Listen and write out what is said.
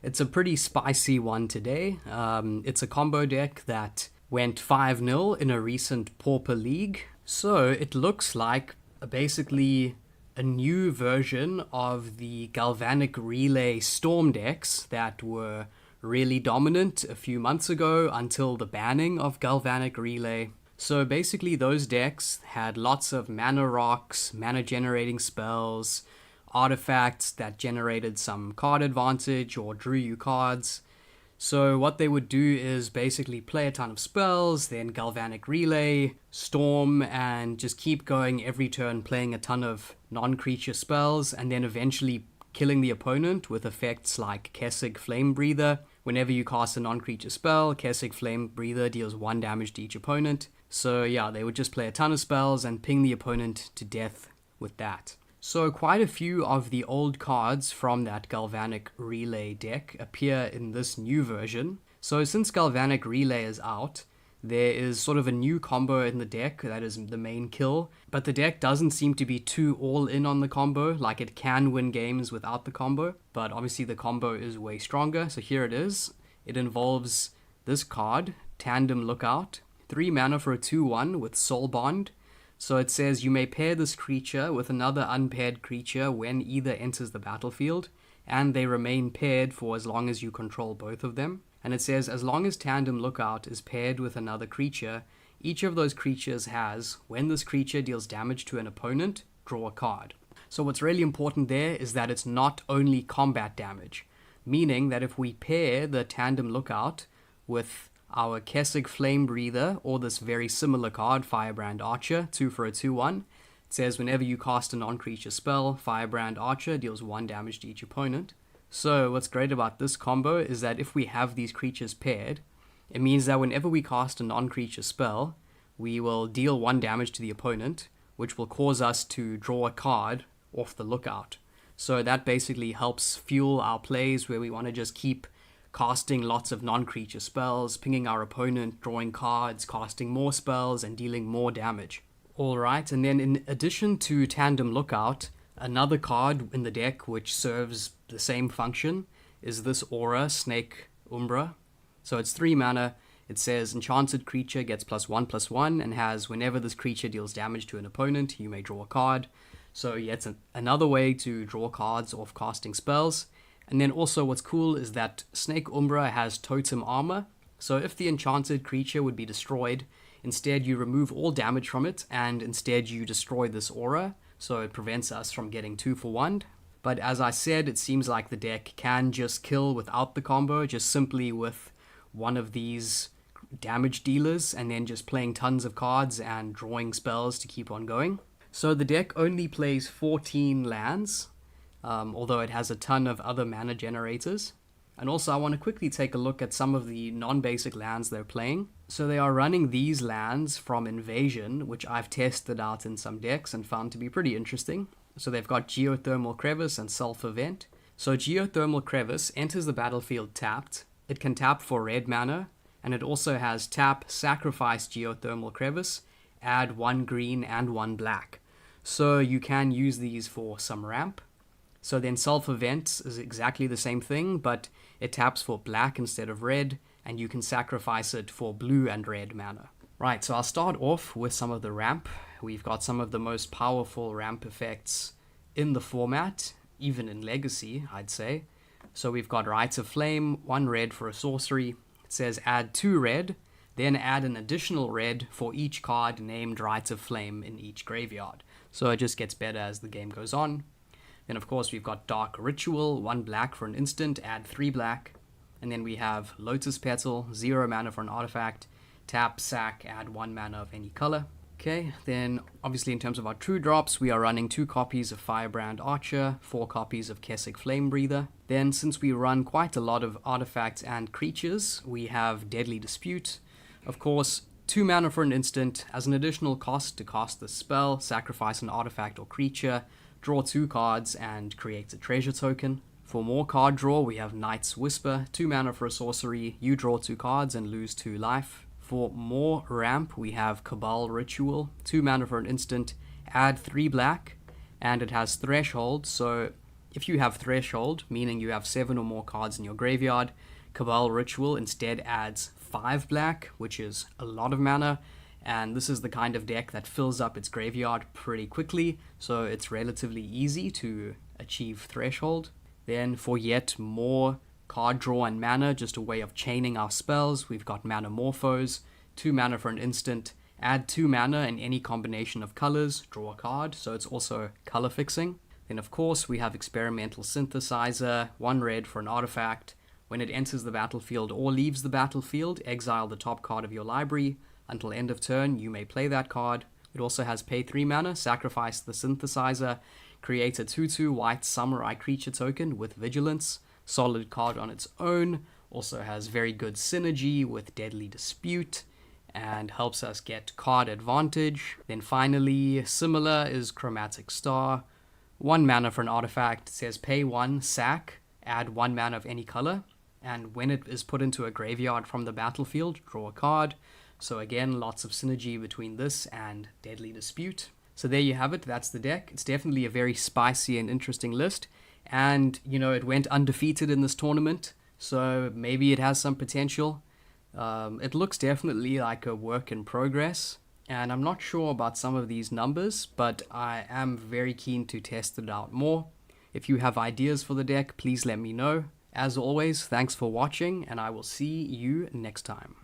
It's a pretty spicy one today. It's a combo deck that went 5-0 in a recent Pauper league. So it looks like basically a new version of the Galvanic Relay Storm decks that were really dominant a few months ago until the banning of Galvanic Relay. So basically those decks had lots of mana rocks, mana generating spells, artifacts that generated some card advantage or drew you cards. So what they would do is basically play a ton of spells, then Galvanic Relay, Storm, and just keep going every turn playing a ton of non-creature spells, and then eventually killing the opponent with effects like Kessig Flame Breather. Whenever you cast a non-creature spell, Kessig Flame Breather deals 1 damage to each opponent. So yeah, they would just play a ton of spells and ping the opponent to death with that. So quite a few of the old cards from that Galvanic Relay deck appear in this new version. So since Galvanic Relay is out, there is sort of a new combo in the deck that is the main kill, but the deck doesn't seem to be too all in on the combo, like it can win games without the combo, but obviously the combo is way stronger, so here it is. It involves this card, Tandem Lookout, 3 mana for a 2/1 with Soul Bond. So it says you may pair this creature with another unpaired creature when either enters the battlefield, and they remain paired for as long as you control both of them. And it says as long as Tandem Lookout is paired with another creature, each of those creatures has, when this creature deals damage to an opponent, draw a card. So what's really important there is that it's not only combat damage, meaning that if we pair the Tandem Lookout with our Kessig Flame Breather, or this very similar card, Firebrand Archer, 2 for a 2/1. It says whenever you cast a non-creature spell, Firebrand Archer deals 1 damage to each opponent. So what's great about this combo is that if we have these creatures paired, it means that whenever we cast a non-creature spell, we will deal 1 damage to the opponent, which will cause us to draw a card off the lookout. So that basically helps fuel our plays where we want to just keep casting lots of non-creature spells, pinging our opponent, drawing cards, casting more spells, and dealing more damage. Alright, and then in addition to Tandem Lookout, another card in the deck which serves the same function is this aura, Snake Umbra. So it's 3 mana. It says enchanted creature gets +1/+1 and has whenever this creature deals damage to an opponent, you may draw a card. So yeah, it's another way to draw cards off casting spells. And then also what's cool is that Snake Umbra has totem armor, so if the enchanted creature would be destroyed, instead you remove all damage from it, and instead you destroy this aura, so it prevents us from getting 2 for 1. But as I said, it seems like the deck can just kill without the combo, just simply with one of these damage dealers, and then just playing tons of cards and drawing spells to keep on going. So the deck only plays 14 lands, although it has a ton of other mana generators. And also I want to quickly take a look at some of the non-basic lands they're playing. So they are running these lands from Invasion, which I've tested out in some decks and found to be pretty interesting. So they've got Geothermal Crevice and Sulfur Vent. So Geothermal Crevice enters the battlefield tapped. It can tap for red mana, and it also has tap, sacrifice Geothermal Crevice, add 1 green and 1 black. So you can use these for some ramp. So then Sulfur Vent is exactly the same thing, but it taps for black instead of red, and you can sacrifice it for blue and red mana. Right, so I'll start off with some of the ramp. We've got some of the most powerful ramp effects in the format, even in Legacy, I'd say. So we've got Rites of Flame, 1 red for a sorcery. It says add 2 red, then add an additional red for each card named Rites of Flame in each graveyard. So it just gets better as the game goes on. Then of course we've got Dark Ritual, 1 black for an instant, add 3 black. And then we have Lotus Petal, 0 mana for an artifact, tap, sack, add 1 mana of any color. Okay, then obviously in terms of our true drops, we are running 2 copies of Firebrand Archer, 4 copies of Kessig Flame Breather. Then since we run quite a lot of artifacts and creatures, we have Deadly Dispute. Of course, 2 mana for an instant, as an additional cost to cast the spell, sacrifice an artifact or creature, draw 2 cards, and create a treasure token. For more card draw, we have Knight's Whisper, 2 mana for a sorcery, you draw 2 cards and lose 2 life. For more ramp, we have Cabal Ritual, 2 mana for an instant, add 3 black, and it has Threshold, so If you have Threshold, meaning you have 7 or more cards in your graveyard, Cabal Ritual instead adds 5 black, which is a lot of mana, and this is the kind of deck that fills up its graveyard pretty quickly, so it's relatively easy to achieve Threshold. Then for yet more card draw and mana, just a way of chaining our spells, we've got Mana Morphos, 2 mana for an instant, add 2 mana in any combination of colors, draw a card, so it's also color fixing. Then of course we have Experimental Synthesizer, 1 red for an artifact. When it enters the battlefield or leaves the battlefield, exile the top card of your library. Until end of turn, you may play that card. It also has pay 3 mana, sacrifice the Synthesizer, create a 2/2 white samurai creature token with Vigilance, solid card on its own, also has very good synergy with Deadly Dispute, and helps us get card advantage. Then finally, similar is Chromatic Star, 1 mana for an artifact, it says pay 1, sack, add 1 mana of any color, and when it is put into a graveyard from the battlefield, draw a card. So again, lots of synergy between this and Deadly Dispute. So there you have it, that's the deck. It's definitely a very spicy and interesting list, and it went undefeated in this tournament, so maybe it has some potential. It looks definitely like a work in progress, and I'm not sure about some of these numbers, but I am very keen to test it out more. If you have ideas for the deck, please let me know. As always, thanks for watching, and I will see you next time.